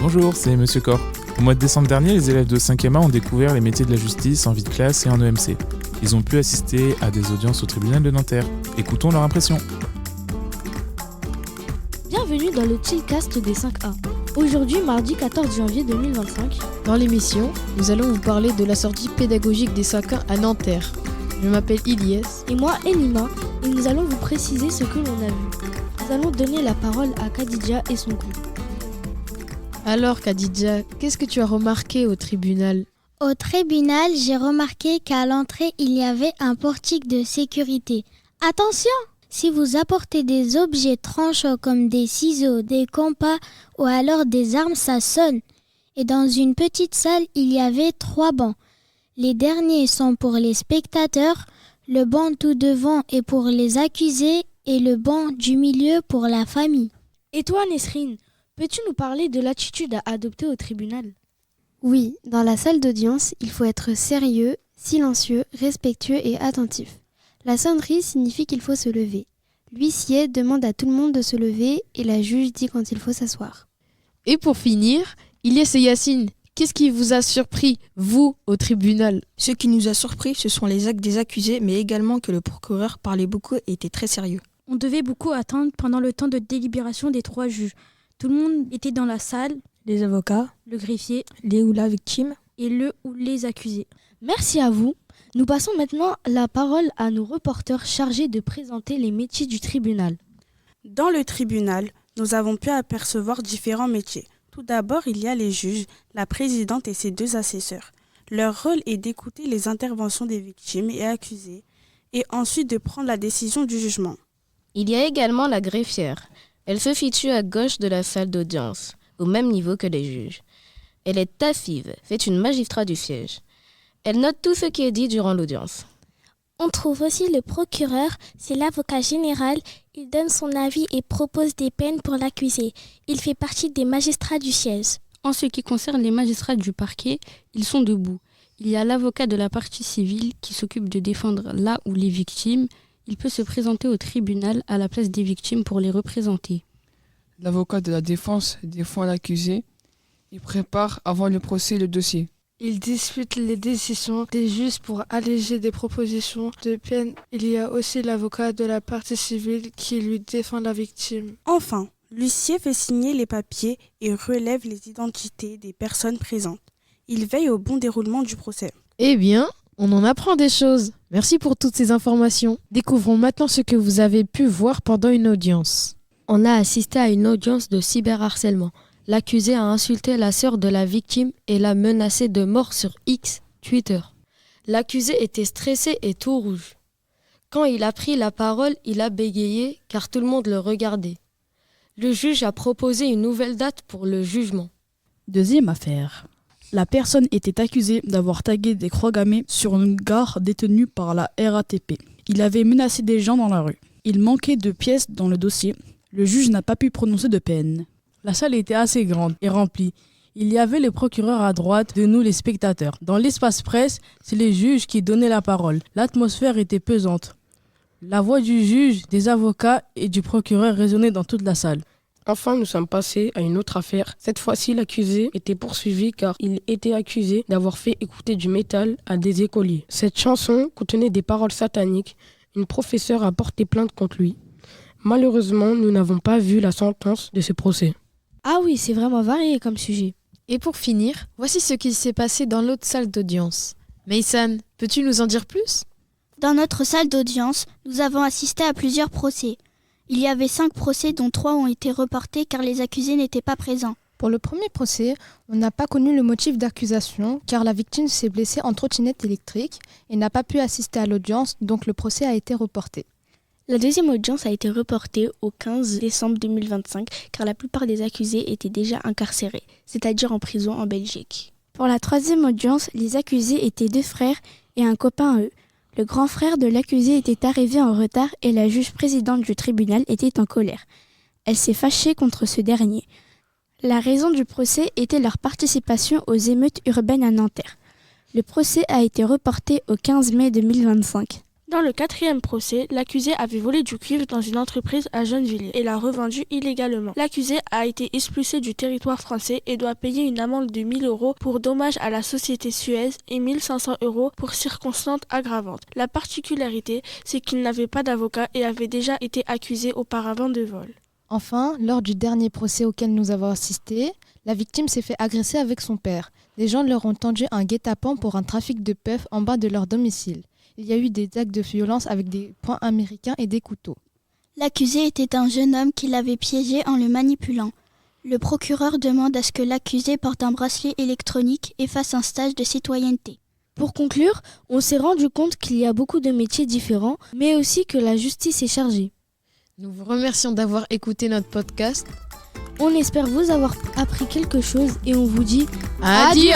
Bonjour, c'est Monsieur Cor. Au mois de décembre dernier, les élèves de 5e A ont découvert les métiers de la justice en vie de classe et en EMC. Ils ont pu assister à des audiences au tribunal de Nanterre. Écoutons leur impression. Bienvenue dans le Chillcast des 5A. Aujourd'hui, mardi 14 janvier 2025. Dans l'émission, nous allons vous parler de la sortie pédagogique des 5A à Nanterre. Je m'appelle Ilyes. Et moi, Elima, et nous allons vous préciser ce que l'on a vu. Nous allons donner la parole à Khadija et son groupe. Alors Khadija, qu'est-ce que tu as remarqué au tribunal ? Au tribunal, j'ai remarqué qu'à l'entrée, il y avait un portique de sécurité. Attention! Si vous apportez des objets tranchants comme des ciseaux, des compas ou alors des armes, ça sonne. Et dans une petite salle, il y avait 3 bancs. Les derniers sont pour les spectateurs, le banc tout devant est pour les accusés et le banc du milieu pour la famille. Et toi, Nesrine, peux-tu nous parler de l'attitude à adopter au tribunal ? Oui, dans la salle d'audience, il faut être sérieux, silencieux, respectueux et attentif. La sonnerie signifie qu'il faut se lever. L'huissier demande à tout le monde de se lever et la juge dit quand il faut s'asseoir. Et pour finir, Ilyes et Yacine, qu'est-ce qui vous a surpris, vous, au tribunal ? Ce qui nous a surpris, ce sont les actes des accusés, mais également que le procureur parlait beaucoup et était très sérieux. On devait beaucoup attendre pendant le temps de délibération des 3 juges. Tout le monde était dans la salle, Les avocats, le greffier les ou la victime. et le ou les accusés. Merci à vous. Nous passons maintenant la parole à nos reporters chargés de présenter les métiers du tribunal. Dans le tribunal, nous avons pu apercevoir différents métiers. Tout d'abord, il y a les juges, la présidente et ses 2 assesseurs. Leur rôle est d'écouter les interventions des victimes et accusés et ensuite de prendre la décision du jugement. Il y a également la greffière. Elle se situe à gauche de la salle d'audience, au même niveau que les juges. Elle est tassive, fait une magistrat du siège. Elle note tout ce qui est dit durant l'audience. On trouve aussi le procureur, c'est l'avocat général. Il donne son avis et propose des peines pour l'accusé. Il fait partie des magistrats du siège. En ce qui concerne les magistrats du parquet, ils sont debout. Il y a l'avocat de la partie civile qui s'occupe de défendre la ou les victimes. Il peut se présenter au tribunal à la place des victimes pour les représenter. L'avocat de la défense défend l'accusé et prépare avant le procès le dossier. Il dispute les décisions des juges pour alléger des propositions de peine. Il y a aussi l'avocat de la partie civile qui lui défend la victime. Enfin, l'huissier fait signer les papiers et relève les identités des personnes présentes. Il veille au bon déroulement du procès. Eh bien, on en apprend des choses. Merci pour toutes ces informations. Découvrons maintenant ce que vous avez pu voir pendant une audience. On a assisté à une audience de cyberharcèlement. L'accusé a insulté la sœur de la victime et l'a menacée de mort sur X, Twitter. L'accusé était stressé et tout rouge. Quand il a pris la parole, il a bégayé car tout le monde le regardait. Le juge a proposé une nouvelle date pour le jugement. Deuxième affaire. La personne était accusée d'avoir tagué des croix gammées sur une gare détenue par la RATP. Il avait menacé des gens dans la rue. Il manquait de pièces dans le dossier. Le juge n'a pas pu prononcer de peine. La salle était assez grande et remplie. Il y avait le procureur à droite de nous les spectateurs. Dans l'espace presse, c'est les juges qui donnaient la parole. L'atmosphère était pesante. La voix du juge, des avocats et du procureur résonnait dans toute la salle. Enfin, nous sommes passés à une autre affaire. Cette fois-ci, l'accusé était poursuivi car il était accusé d'avoir fait écouter du métal à des écoliers. Cette chanson contenait des paroles sataniques. Une professeure a porté plainte contre lui. Malheureusement, nous n'avons pas vu la sentence de ce procès. Ah oui, c'est vraiment varié comme sujet. Et pour finir, voici ce qui s'est passé dans l'autre salle d'audience. Maysan, peux-tu nous en dire plus ? Dans notre salle d'audience, nous avons assisté à plusieurs procès. Il y avait 5 procès dont 3 ont été reportés car les accusés n'étaient pas présents. Pour le premier procès, on n'a pas connu le motif d'accusation car la victime s'est blessée en trottinette électrique et n'a pas pu assister à l'audience, donc le procès a été reporté. La deuxième audience a été reportée au 15 décembre 2025 car la plupart des accusés étaient déjà incarcérés, c'est-à-dire en prison en Belgique. Pour la troisième audience, les accusés étaient 2 frères et un copain à eux. Le grand frère de l'accusé était arrivé en retard et la juge présidente du tribunal était en colère. Elle s'est fâchée contre ce dernier. La raison du procès était leur participation aux émeutes urbaines à Nanterre. Le procès a été reporté au 15 mai 2025. Pendant le 4e procès, l'accusé avait volé du cuivre dans une entreprise à Gennevilliers et l'a revendu illégalement. L'accusé a été expulsé du territoire français et doit payer une amende de 1 000 € pour dommages à la société Suez et 1 500 € pour circonstances aggravantes. La particularité, c'est qu'il n'avait pas d'avocat et avait déjà été accusé auparavant de vol. Enfin, lors du dernier procès auquel nous avons assisté, la victime s'est fait agresser avec son père. Des gens leur ont tendu un guet-apens pour un trafic de puffs en bas de leur domicile. Il y a eu des actes de violence avec des poings américains et des couteaux. L'accusé était un jeune homme qui l'avait piégé en le manipulant. Le procureur demande à ce que l'accusé porte un bracelet électronique et fasse un stage de citoyenneté. Pour conclure, on s'est rendu compte qu'il y a beaucoup de métiers différents, mais aussi que la justice est chargée. Nous vous remercions d'avoir écouté notre podcast. On espère vous avoir appris quelque chose et on vous dit adios.